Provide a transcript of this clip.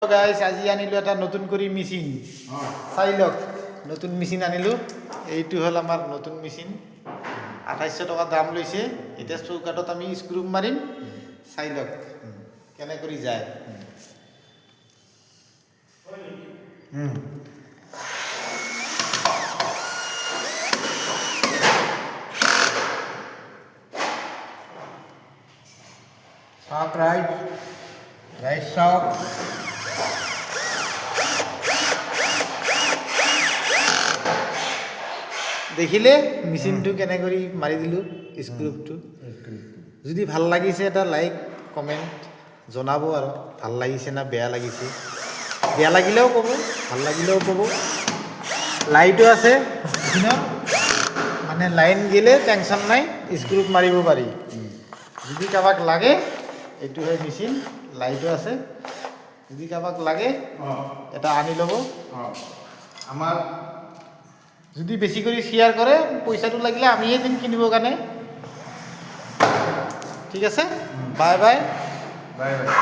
Guys আজি আনিলো এটা নতুন কৰি মেচিন চাই লওক নতুন মেচিন আনিলো এইটো হল আমাৰ নতুন মেচিন 2800 টকা দাম লৈছে এটা চৌকাটত আমি স্ক্ৰু মাৰিম চাই লওক কেনে কৰি যায় Shock right shock. দেখিলে মেচিনটো কেনে কৰি মাৰি দিলো স্ক্ৰুটো যদি ভাল লাগিছে এটা লাইক কমেন্ট জনাবো আৰু ভাল লাগিছে না বেয়া লাগিছে বেয়া লাগিলেও ক'ব ভাল লাগিলেও ক'ব লাইটো আছে মানে লাইন গেলে টেনশন নাই স্ক্ৰু মাৰিব পাৰি যদি কাবাক লাগে এইটো হয় মেচিন লাইটো আছে যদি কাবাক লাগে এটা আনি ল'ব আমাৰ যদি বেশি কৰে শেয়াৰ কৰে পয়সাটো লাগিলে আমিয়ে দিন কিনিব কাৰণে ঠিক আছে বাই বাই Bye bye.